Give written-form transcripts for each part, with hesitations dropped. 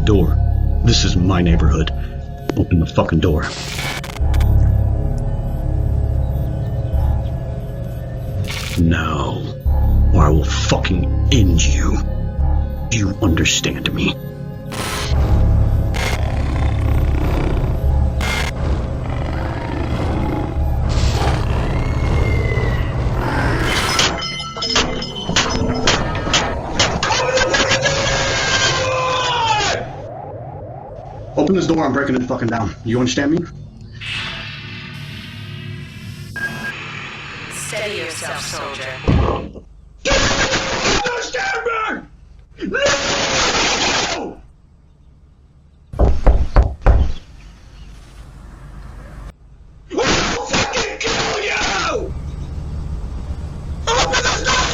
door. This is my neighborhood. Open the fucking door. Now, or I will fucking end you. Do you understand me? Open this door, I'm breaking it fucking down. You understand me? Steady yourself, soldier. You understand me? No! I'll fucking kill you! Open this door!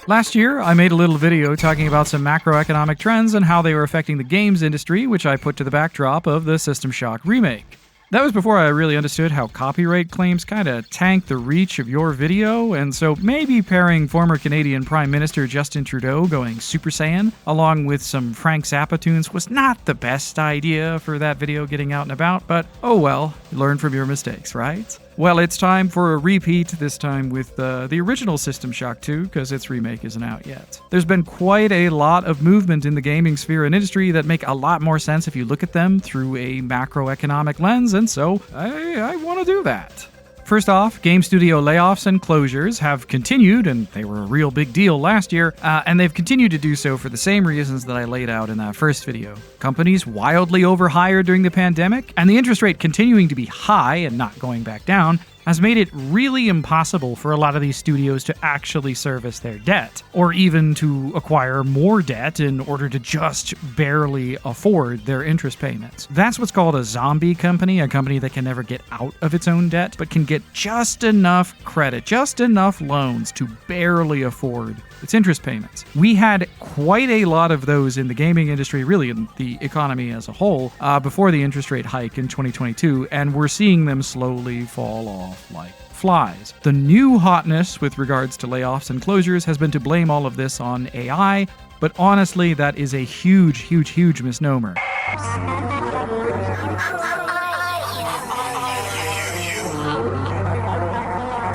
Last year, I made a little video talking about some macroeconomic trends and how they were affecting the games industry, which I put to the backdrop of the System Shock remake. That was before I really understood how copyright claims kinda tank the reach of your video, and so maybe pairing former Canadian Prime Minister Justin Trudeau going Super Saiyan, along with some Frank Zappa tunes, was not the best idea for that video getting out and about, but oh well, learn from your mistakes, right? Well, it's time for a repeat, this time with the original System Shock 2, because its remake isn't out yet. There's been quite a lot of movement in the gaming sphere and industry that make a lot more sense if you look at them through a macroeconomic lens, and so I want to do that. First off, game studio layoffs and closures have continued, and they were a real big deal last year, and they've continued to do so for the same reasons that I laid out in that first video. Companies wildly overhired during the pandemic, and the interest rate continuing to be high and not going back down has made it really impossible for a lot of these studios to actually service their debt, or even to acquire more debt in order to just barely afford their interest payments. That's what's called a zombie company, a company that can never get out of its own debt, but can get just enough credit, just enough loans to barely afford its interest payments. We had quite a lot of those in the gaming industry, really in the economy as a whole, before the interest rate hike in 2022, and we're seeing them slowly fall off like flies. The new hotness with regards to layoffs and closures has been to blame all of this on AI, but honestly, that is a huge, huge, huge misnomer.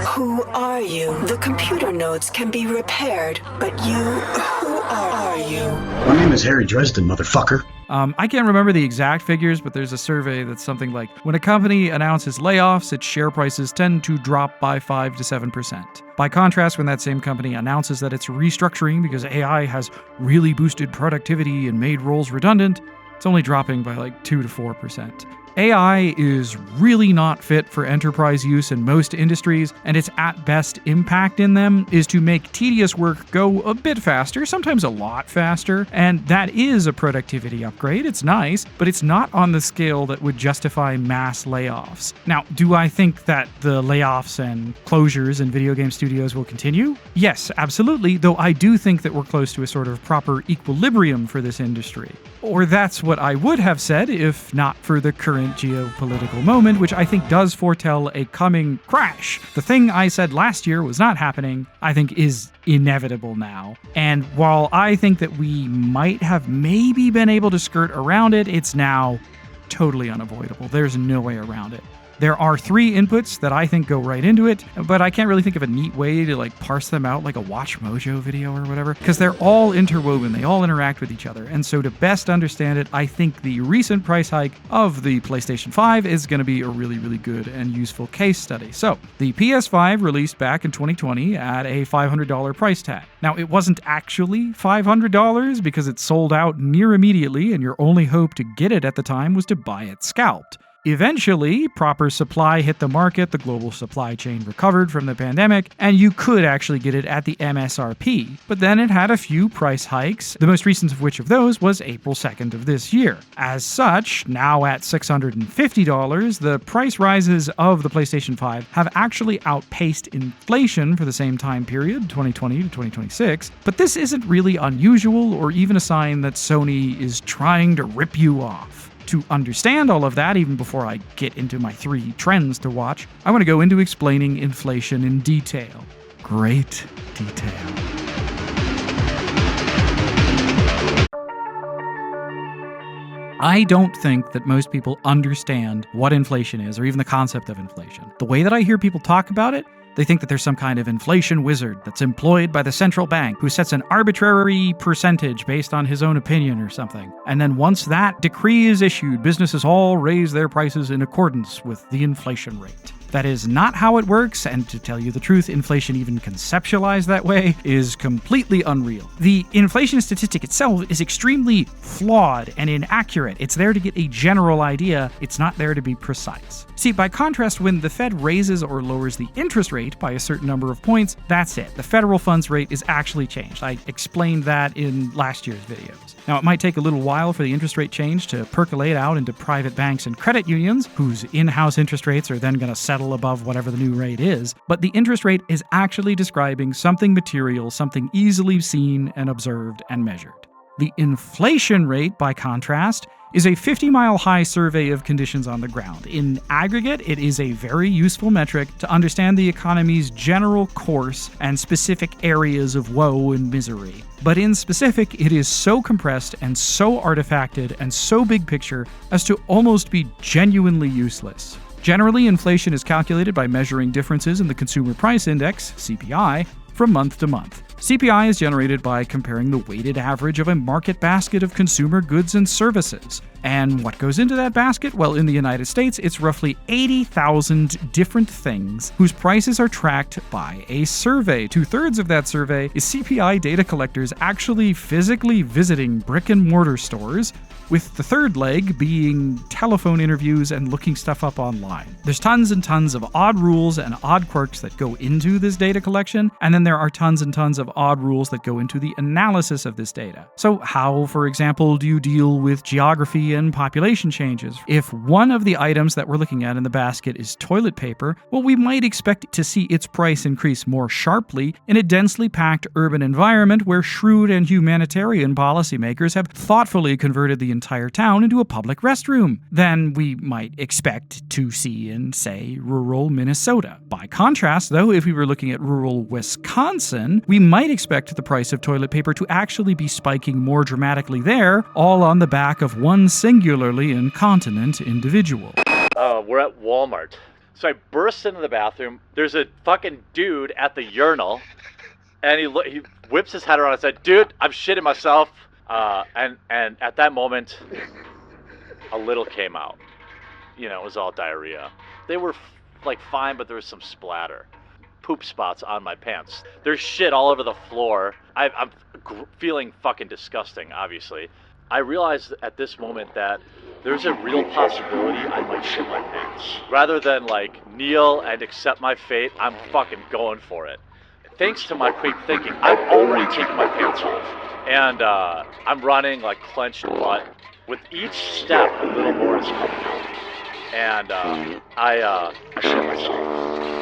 Who are you? The computer nodes can be repaired, but you, who are you? My name is Harry Dresden, motherfucker. I can't remember the exact figures, but there's a survey that's something like, when a company announces layoffs, its share prices tend to drop by 5 to 7%. By contrast, when that same company announces that it's restructuring because AI has really boosted productivity and made roles redundant, it's only dropping by like 2 to 4%. AI is really not fit for enterprise use in most industries, and its at best impact in them is to make tedious work go a bit faster, sometimes a lot faster, and that is a productivity upgrade. It's nice, but it's not on the scale that would justify mass layoffs. Now, do I think that the layoffs and closures in video game studios will continue? Yes, absolutely, though I do think that we're close to a sort of proper equilibrium for this industry. Or that's what I would have said if not for the current geopolitical moment, which I think does foretell a coming crash. The thing I said last year was not happening, I think is inevitable now. And while I think that we might have maybe been able to skirt around it, it's now totally unavoidable. There's no way around it. There are 3 inputs that I think go right into it, but I can't really think of a neat way to like parse them out like a Watch Mojo video or whatever, because they're all interwoven, they all interact with each other. And so to best understand it, I think the recent price hike of the PlayStation 5 is going to be a really, really good and useful case study. So the PS5 released back in 2020 at a $500 price tag. Now it wasn't actually $500 because it sold out near immediately, and your only hope to get it at the time was to buy it scalped. Eventually, proper supply hit the market, the global supply chain recovered from the pandemic, and you could actually get it at the MSRP. But then it had a few price hikes, the most recent of which of those was April 2nd of this year. As such, now at $650, the price rises of the PlayStation 5 have actually outpaced inflation for the same time period, 2020 to 2026, but this isn't really unusual or even a sign that Sony is trying to rip you off. To understand all of that, even before I get into my 3 trends to watch, I want to go into explaining inflation in detail. Great detail. I don't think that most people understand what inflation is, or even the concept of inflation. The way that I hear people talk about it, they think that there's some kind of inflation wizard that's employed by the central bank who sets an arbitrary percentage based on his own opinion or something. And then once that decree is issued, businesses all raise their prices in accordance with the inflation rate. That is not how it works, and to tell you the truth, inflation even conceptualized that way is completely unreal. The inflation statistic itself is extremely flawed and inaccurate. It's there to get a general idea, it's not there to be precise. See, by contrast, when the Fed raises or lowers the interest rate by a certain number of points, that's it. The federal funds rate is actually changed. I explained that in last year's videos. Now, it might take a little while for the interest rate change to percolate out into private banks and credit unions, whose in-house interest rates are then going to settle above whatever the new rate is, but the interest rate is actually describing something material, something easily seen and observed and measured. The inflation rate, by contrast, is a 50-mile-high survey of conditions on the ground. In aggregate, it is a very useful metric to understand the economy's general course and specific areas of woe and misery. But in specific, it is so compressed and so artifacted and so big picture as to almost be genuinely useless. Generally, inflation is calculated by measuring differences in the Consumer Price Index, CPI, from month to month. CPI is generated by comparing the weighted average of a market basket of consumer goods and services. And what goes into that basket? Well, in the United States, it's roughly 80,000 different things whose prices are tracked by a survey. 2/3 of that survey is CPI data collectors actually physically visiting brick-and-mortar stores, with the third leg being telephone interviews and looking stuff up online. There's tons and tons of odd rules and odd quirks that go into this data collection, and then there are tons and tons of odd rules that go into the analysis of this data. So how, for example, do you deal with geography and population changes? If one of the items that we're looking at in the basket is toilet paper, well, we might expect to see its price increase more sharply in a densely packed urban environment where shrewd and humanitarian policymakers have thoughtfully converted the entire town into a public restroom than we might expect to see in, say, rural Minnesota. By contrast, though, if we were looking at rural Wisconsin, we might expect the price of toilet paper to actually be spiking more dramatically there, all on the back of one singularly incontinent individual. We're at Walmart. So I burst into the bathroom. There's a fucking dude at the urinal, and he whips his head around and said, "Dude, I'm shitting myself." And at that moment, a little came out. You know, it was all diarrhea. They were like fine, but there was some splatter. Poop spots on my pants. There's shit all over the floor. I'm feeling fucking disgusting, obviously. I realized at this moment that there's a real possibility I might shit my pants. Rather than like kneel and accept my fate, I'm fucking going for it. Thanks to my quick thinking, I've already taken my pants off. And I'm running like clenched butt. With each step, a little more is coming out. And I shit myself.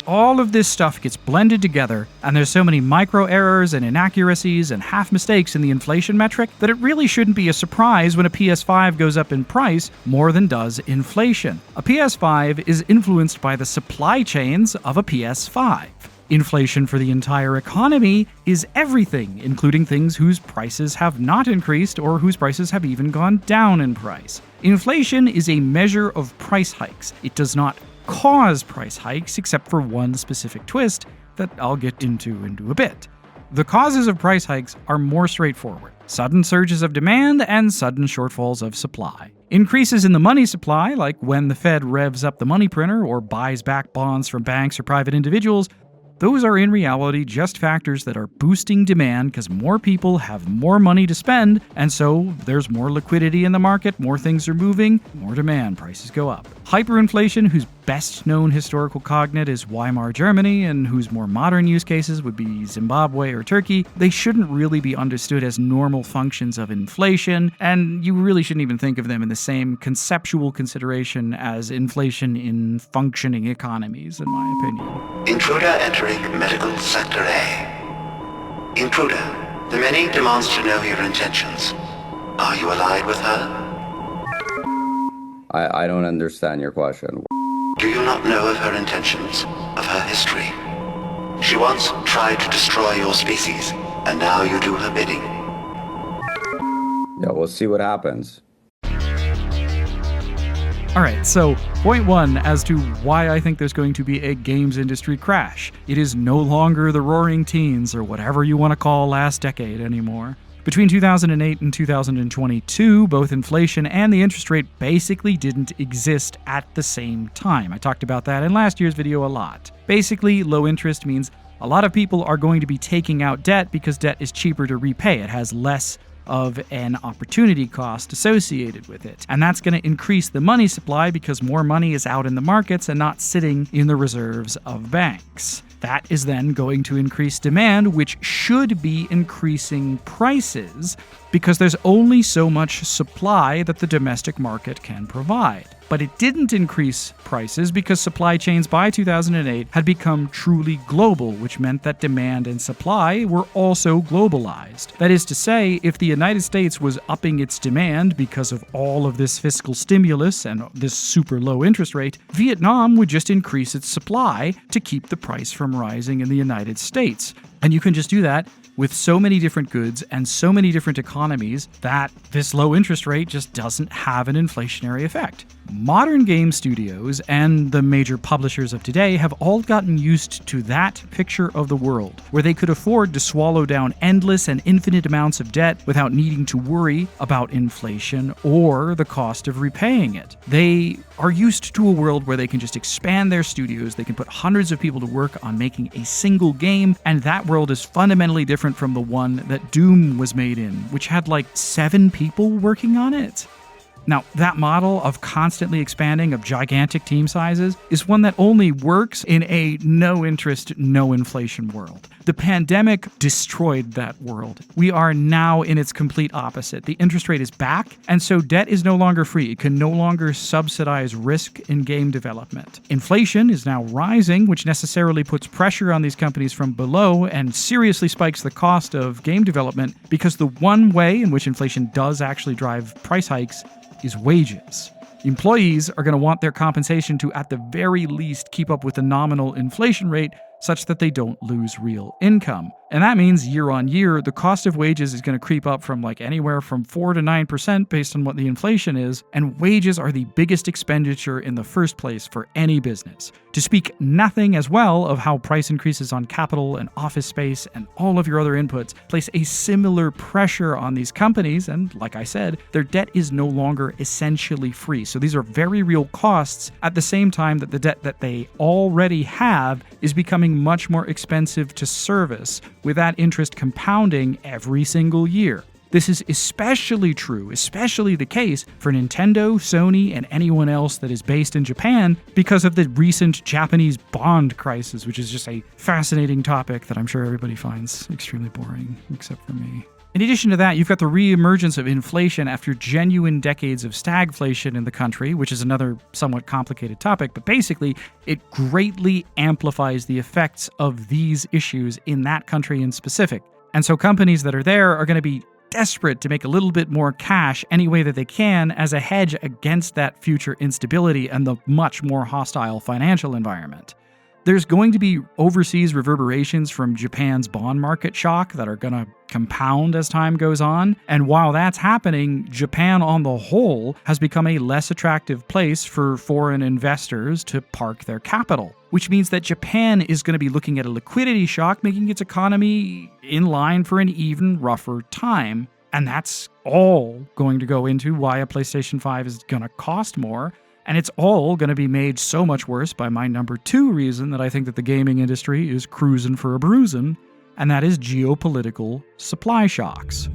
All of this stuff gets blended together, and there's so many micro errors and inaccuracies and half mistakes in the inflation metric that it really shouldn't be a surprise when a PS5 goes up in price more than does inflation. A PS5 is influenced by the supply chains of a PS5. Inflation for the entire economy is everything, including things whose prices have not increased or whose prices have even gone down in price. Inflation is a measure of price hikes. It does not cause price hikes, except for one specific twist that I'll get into a bit. The causes of price hikes are more straightforward: sudden surges of demand and sudden shortfalls of supply. Increases in the money supply, like when the Fed revs up the money printer or buys back bonds from banks or private individuals, those are in reality just factors that are boosting demand because more people have more money to spend, and so there's more liquidity in the market, more things are moving, more demand, prices go up. Hyperinflation, whose best known historical cognate is Weimar Germany, and whose more modern use cases would be Zimbabwe or Turkey, they shouldn't really be understood as normal functions of inflation, and you really shouldn't even think of them in the same conceptual consideration as inflation in functioning economies, in my opinion. Intruder entering medical sector A. Intruder, the many demands to know your intentions. Are you allied with her? I don't understand your question. Do you not know of her intentions, of her history? She once tried to destroy your species, and now you do her bidding. Yeah, we'll see what happens. All right, so point one as to why I think there's going to be a games industry crash. It is no longer the roaring teens or whatever you want to call last decade anymore. Between 2008 and 2022, both inflation and the interest rate basically didn't exist at the same time. I talked about that in last year's video a lot. Basically, low interest means a lot of people are going to be taking out debt because debt is cheaper to repay. It has less of an opportunity cost associated with it. And that's going to increase the money supply because more money is out in the markets and not sitting in the reserves of banks. That is then going to increase demand, which should be increasing prices because there's only so much supply that the domestic market can provide. But it didn't increase prices because supply chains by 2008 had become truly global, which meant that demand and supply were also globalized. That is to say, if the United States was upping its demand because of all of this fiscal stimulus and this super low interest rate, Vietnam would just increase its supply to keep the price from rising in the United States. And you can just do that with so many different goods and so many different economies that this low interest rate just doesn't have an inflationary effect. Modern game studios and the major publishers of today have all gotten used to that picture of the world, where they could afford to swallow down endless and infinite amounts of debt without needing to worry about inflation or the cost of repaying it. They are used to a world where they can just expand their studios, they can put hundreds of people to work on making a single game, and that world is fundamentally different from the one that Doom was made in, which had like 7 people working on it. Now, that model of constantly expanding of gigantic team sizes is one that only works in a no-interest, no-inflation world. The pandemic destroyed that world. We are now in its complete opposite. The interest rate is back, and so debt is no longer free. It can no longer subsidize risk in game development. Inflation is now rising, which necessarily puts pressure on these companies from below and seriously spikes the cost of game development because the one way in which inflation does actually drive price hikes is wages. Employees are going to want their compensation to, at the very least, keep up with the nominal inflation rate such that they don't lose real income. And that means year on year, the cost of wages is going to creep up from like anywhere from 4 to 9% based on what the inflation is, and wages are the biggest expenditure in the first place for any business. To speak nothing as well of how price increases on capital and office space and all of your other inputs place a similar pressure on these companies, and like I said, their debt is no longer essentially free. So these are very real costs at the same time that the debt that they already have is becoming much more expensive to service, with that interest compounding every single year. This is especially the case for Nintendo, Sony, and anyone else that is based in Japan because of the recent Japanese bond crisis, which is just a fascinating topic that I'm sure everybody finds extremely boring, except for me. In addition to that, you've got the re-emergence of inflation after genuine decades of stagflation in the country, which is another somewhat complicated topic, but basically, it greatly amplifies the effects of these issues in that country in specific. And so companies that are there are going to be desperate to make a little bit more cash any way that they can as a hedge against that future instability and the much more hostile financial environment. There's going to be overseas reverberations from Japan's bond market shock that are going to compound as time goes on. And while that's happening, Japan on the whole has become a less attractive place for foreign investors to park their capital, which means that Japan is going to be looking at a liquidity shock, making its economy in line for an even rougher time. And that's all going to go into why a PlayStation 5 is going to cost more. And it's all going to be made so much worse by my number 2 reason that I think that the gaming industry is cruising for a bruising, and that is geopolitical supply shocks.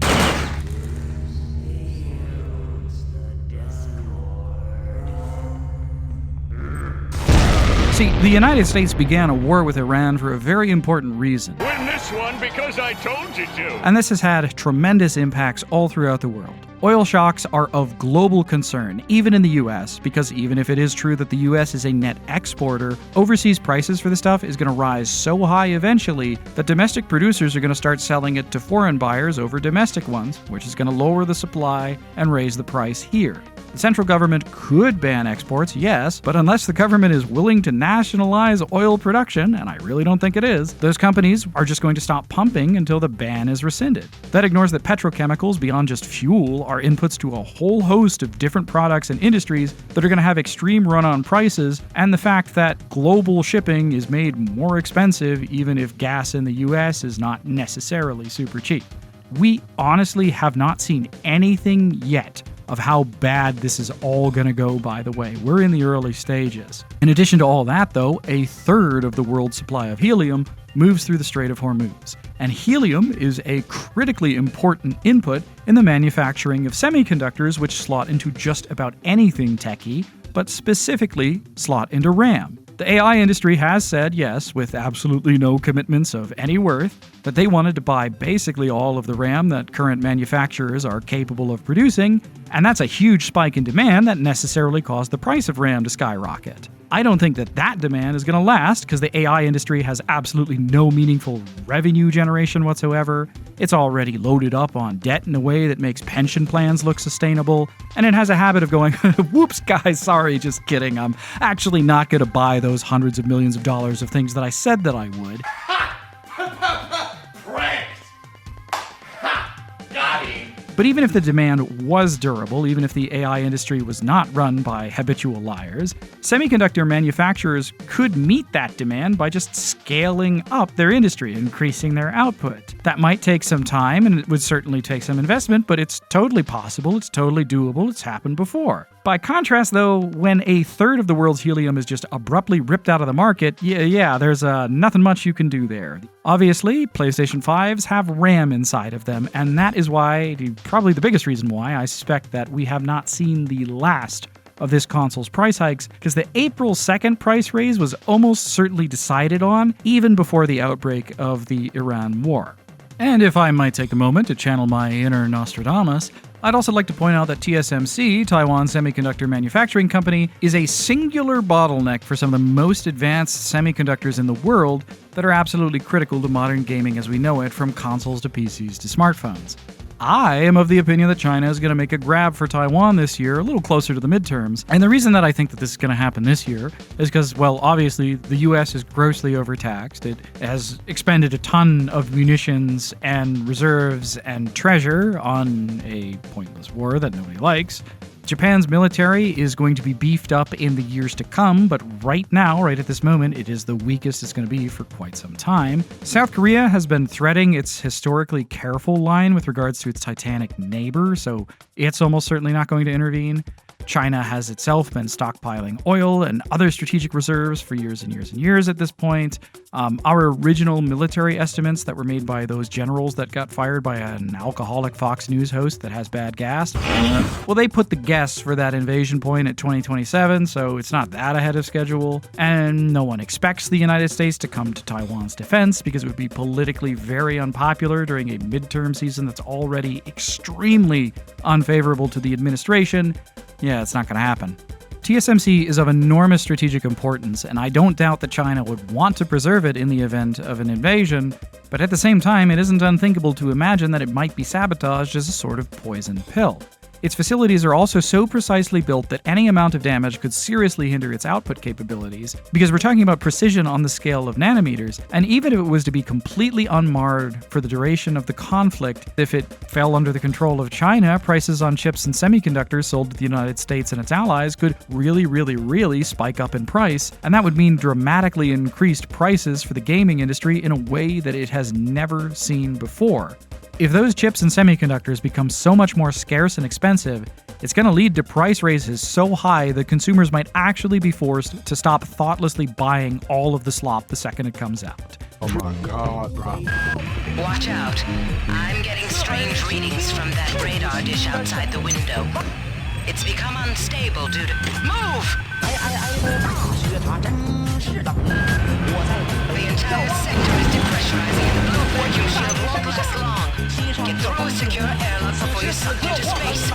See, the United States began a war with Iran for a very important reason. Win this one because I told you to. And this has had tremendous impacts all throughout the world. Oil shocks are of global concern, even in the US, because even if it is true that the US is a net exporter, overseas prices for the stuff is going to rise so high eventually that domestic producers are going to start selling it to foreign buyers over domestic ones, which is going to lower the supply and raise the price here. The central government could ban exports, yes, but unless the government is willing to nationalize oil production, and I really don't think it is, those companies are just going to stop pumping until the ban is rescinded. That ignores that petrochemicals, beyond just fuel, are inputs to a whole host of different products and industries that are going to have extreme run-on prices, and the fact that global shipping is made more expensive even if gas in the US is not necessarily super cheap. We honestly have not seen anything yet of how bad this is all going to go, by the way. We're in the early stages. In addition to all that, though, a third of the world's supply of helium moves through the Strait of Hormuz. And helium is a critically important input in the manufacturing of semiconductors, which slot into just about anything techie, but specifically slot into RAM. The AI industry has said, yes, with absolutely no commitments of any worth, that they wanted to buy basically all of the RAM that current manufacturers are capable of producing, and that's a huge spike in demand that necessarily caused the price of RAM to skyrocket. I don't think that demand is going to last because the AI industry has absolutely no meaningful revenue generation whatsoever. It's already loaded up on debt in a way that makes pension plans look sustainable, and it has a habit of going, whoops guys, sorry, just kidding, I'm actually not going to buy those hundreds of millions of dollars of things that I said that I would. But even if the demand was durable, even if the AI industry was not run by habitual liars, semiconductor manufacturers could meet that demand by just scaling up their industry, increasing their output. That might take some time, and it would certainly take some investment, but it's totally possible, it's totally doable, it's happened before. By contrast, though, when a third of the world's helium is just abruptly ripped out of the market, there's nothing much you can do there. Obviously, PlayStation 5s have RAM inside of them, and that is why, probably the biggest reason why, I suspect that we have not seen the last of this console's price hikes, because the April 2nd price raise was almost certainly decided on even before the outbreak of the Iran war. And if I might take a moment to channel my inner Nostradamus, I'd also like to point out that TSMC, Taiwan Semiconductor Manufacturing Company, is a singular bottleneck for some of the most advanced semiconductors in the world that are absolutely critical to modern gaming as we know it, from consoles to PCs to smartphones. I am of the opinion that China is going to make a grab for Taiwan this year, a little closer to the midterms. And the reason that I think that this is going to happen this year is because, well, obviously the US is grossly overtaxed. It has expended a ton of munitions and reserves and treasure on a pointless war that nobody likes. Japan's military is going to be beefed up in the years to come, but right now, right at this moment, it is the weakest it's going to be for quite some time. South Korea has been threading its historically careful line with regards to its titanic neighbor, so it's almost certainly not going to intervene. China has itself been stockpiling oil and other strategic reserves for years and years and years at this point. Our original military estimates that were made by those generals that got fired by an alcoholic Fox News host that has bad gas, well, they put the guess for that invasion point at 2027, so it's not that ahead of schedule. And no one expects the United States to come to Taiwan's defense because it would be politically very unpopular during a midterm season that's already extremely unfavorable to the administration. Yeah, it's not going to happen. TSMC is of enormous strategic importance, and I don't doubt that China would want to preserve it in the event of an invasion, but at the same time, it isn't unthinkable to imagine that it might be sabotaged as a sort of poison pill. Its facilities are also so precisely built that any amount of damage could seriously hinder its output capabilities, because we're talking about precision on the scale of nanometers, and even if it was to be completely unmarred for the duration of the conflict, if it fell under the control of China, prices on chips and semiconductors sold to the United States and its allies could really spike up in price, and that would mean dramatically increased prices for the gaming industry in a way that it has never seen before. If those chips and semiconductors become so much more scarce and expensive, it's going to lead to price raises so high that consumers might actually be forced to stop thoughtlessly buying all of the slop the second it comes out. Oh my God, bro. Watch out. I'm getting strange readings from that radar dish outside the window. It's become unstable due to... Move! The entire sector is depressurizing and the blue vacuum shield won't last long. Get through a secure airlock before you're sucked into space.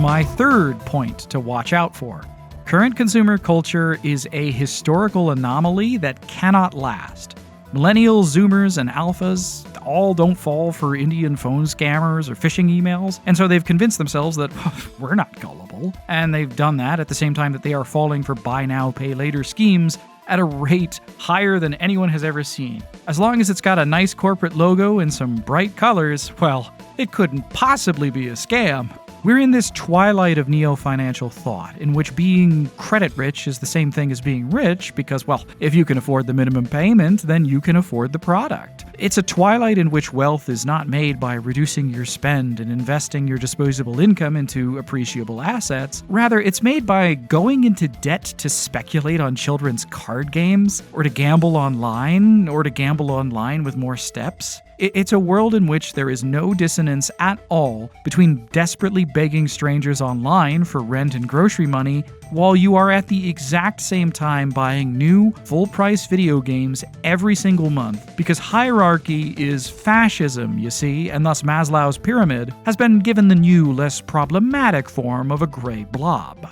my third point to watch out for. Current consumer culture is a historical anomaly that cannot last. Millennials, Zoomers, and Alphas all don't fall for Indian phone scammers or phishing emails, and so they've convinced themselves that we're not gullible. And they've done that at the same time that they are falling for buy now, pay later schemes at a rate higher than anyone has ever seen. As long as it's got a nice corporate logo and some bright colors, well, it couldn't possibly be a scam. We're in this twilight of neo-financial thought, in which being credit rich is the same thing as being rich because, well, if you can afford the minimum payment, then you can afford the product. It's a twilight in which wealth is not made by reducing your spend and investing your disposable income into appreciable assets. Rather, it's made by going into debt to speculate on children's card games, or to gamble online with more steps. It's a world in which there is no dissonance at all between desperately begging strangers online for rent and grocery money while you are at the exact same time buying new, full-price video games every single month, because hierarchy is fascism, you see, and thus Maslow's pyramid has been given the new, less problematic form of a gray blob.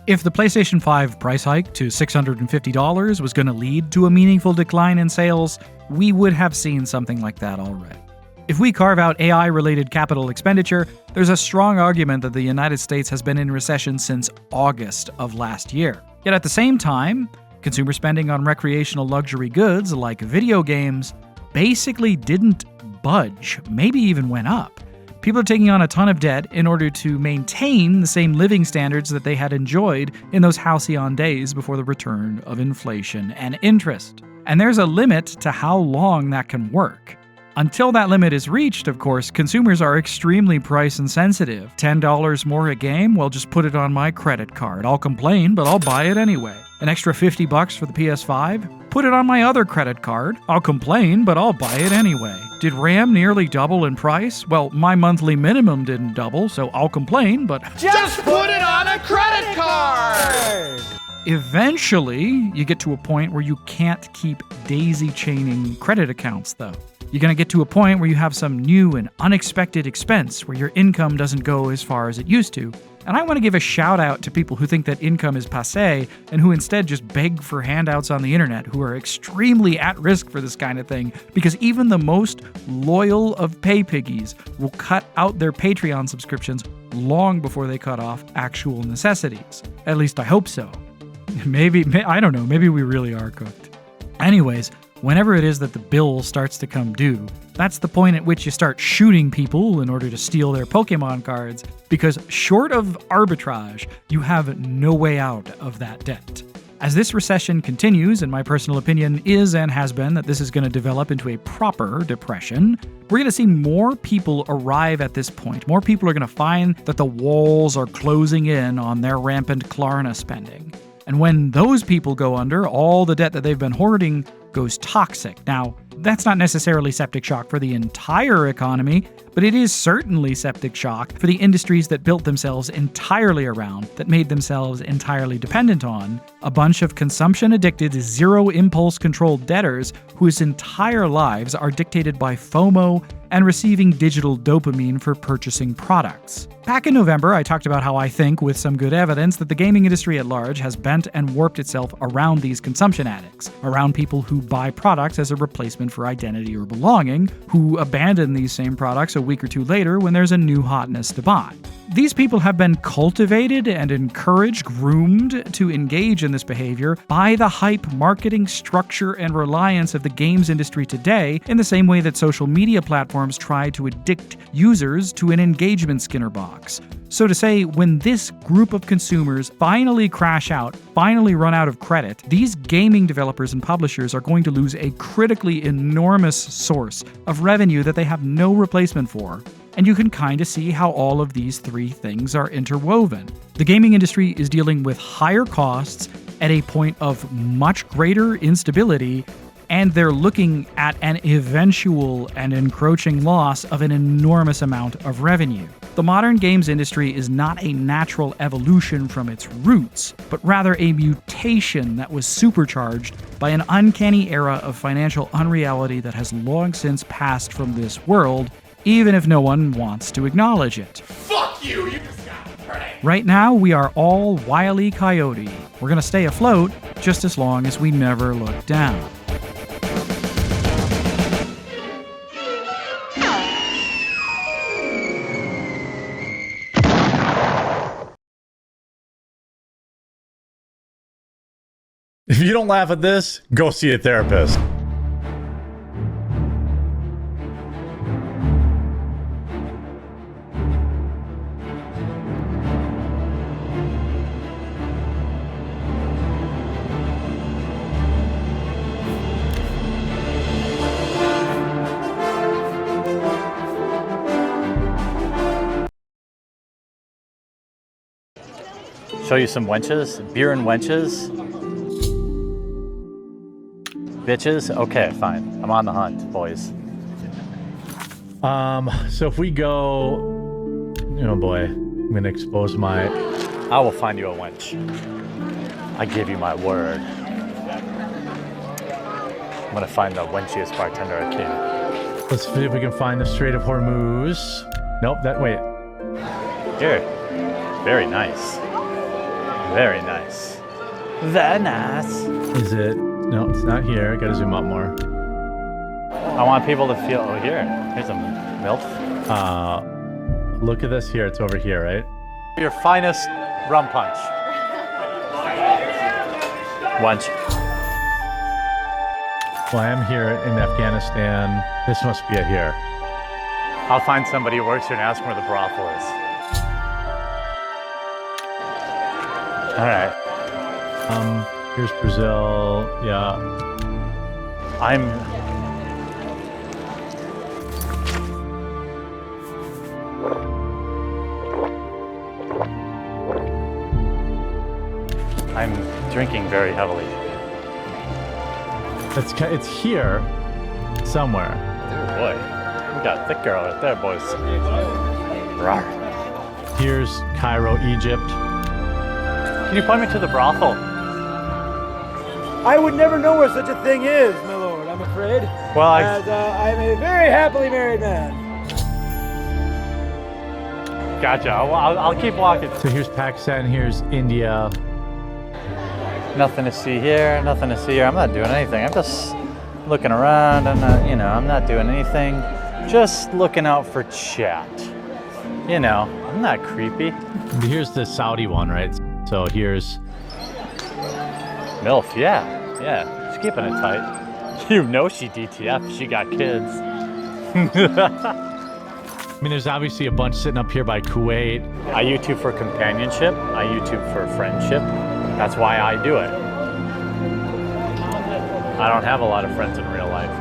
If the PlayStation 5 price hike to $650 was going to lead to a meaningful decline in sales, we would have seen something like that already. If we carve out AI-related capital expenditure, there's a strong argument that the United States has been in recession since August of last year. Yet at the same time, consumer spending on recreational luxury goods like video games basically didn't budge, maybe even went up. People are taking on a ton of debt in order to maintain the same living standards that they had enjoyed in those halcyon days before the return of inflation and interest. And there's a limit to how long that can work. Until that limit is reached, of course, consumers are extremely price insensitive. $10 more a game? Well, just put it on my credit card. I'll complain, but I'll buy it anyway. An extra $50 for the PS5? Put it on my other credit card. I'll complain, but I'll buy it anyway. Did RAM nearly double in price? Well, my monthly minimum didn't double, so I'll complain, but just put it on a credit card! Eventually, you get to a point where you can't keep daisy-chaining credit accounts, though. You're going to get to a point where you have some new and unexpected expense where your income doesn't go as far as it used to. And I want to give a shout out to people who think that income is passé and who instead just beg for handouts on the internet, who are extremely at risk for this kind of thing, because even the most loyal of pay piggies will cut out their Patreon subscriptions long before they cut off actual necessities. At least I hope so. I don't know, maybe we really are cooked. Anyways, whenever it is that the bill starts to come due, that's the point at which you start shooting people in order to steal their Pokemon cards, because short of arbitrage, you have no way out of that debt. As this recession continues, and my personal opinion is and has been that this is going to develop into a proper depression, we're going to see more people arrive at this point. More people are going to find that the walls are closing in on their rampant Klarna spending. And when those people go under, all the debt that they've been hoarding goes toxic. Now, that's not necessarily septic shock for the entire economy, but it is certainly septic shock for the industries that built themselves entirely around, that made themselves entirely dependent on, a bunch of consumption-addicted, zero-impulse-controlled debtors whose entire lives are dictated by FOMO and receiving digital dopamine for purchasing products. Back in November, I talked about how I think, with some good evidence, that the gaming industry at large has bent and warped itself around these consumption addicts, around people who buy products as a replacement for identity or belonging, who abandon these same products a week or two later when there's a new hotness to buy. These people have been cultivated and encouraged, groomed to engage in this behavior by the hype, marketing, structure, and reliance of the games industry today, in the same way that social media platforms try to addict users to an engagement Skinner box. So to say, when this group of consumers finally crash out, finally run out of credit, these gaming developers and publishers are going to lose a critically enormous source of revenue that they have no replacement for. And you can kind of see how all of these three things are interwoven. The gaming industry is dealing with higher costs at a point of much greater instability, and they're looking at an eventual and encroaching loss of an enormous amount of revenue. The modern games industry is not a natural evolution from its roots, but rather a mutation that was supercharged by an uncanny era of financial unreality that has long since passed from this world, even if no one wants to acknowledge it. Fuck you! You just got credit Right now, we are all Wile E. Coyote. We're gonna stay afloat just as long as we never look down. If you don't laugh at this, go see a therapist. Show you some wenches? Beer and wenches? Bitches? Okay, fine. I'm on the hunt, boys. So if we go... Oh boy, I'm gonna expose my... I will find you a wench. I give you my word. I'm gonna find the wenchiest bartender I can. Let's see if we can find the Strait of Hormuz. Nope, wait. Here. Very nice. Very nice. Very nice. Is it? No, it's not here. I gotta zoom up more. I want people to feel. Oh, here. Here's a MILF. Look at this here. It's over here, right? Your finest rum punch. Wench. Well, I am here in Afghanistan. This must be it here. I'll find somebody who works here and ask where the brothel is. All right. Here's Brazil. Yeah. I'm drinking very heavily. It's here somewhere. Oh boy, we got a thick girl right there, boys. Rawr. Here's Cairo, Egypt. Can you point me to the brothel? I would never know where such a thing is, my lord, I'm afraid. Well, As I'm a very happily married man. Gotcha. I'll keep walking. So here's Pakistan, here's India. Nothing to see here, nothing to see here. I'm not doing anything. I'm just looking around. I'm not doing anything. Just looking out for chat. I'm not creepy. Here's the Saudi one, right? So here's... MILF, yeah. She's keeping it tight. You know she DTF, she got kids. I mean, there's obviously a bunch sitting up here by Kuwait. I YouTube for companionship. I YouTube for friendship. That's why I do it. I don't have a lot of friends in real life,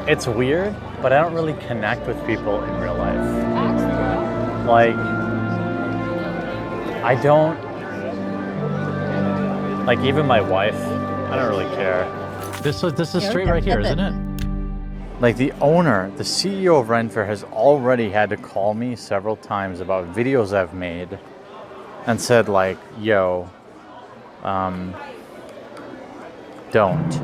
It's weird, but I don't really connect with people in real life. Like, I don't... Like, even my wife, I don't really care. This is straight right here, isn't it? Like the owner, the CEO of Renfair has already had to call me several times about videos I've made and said like, yo, don't.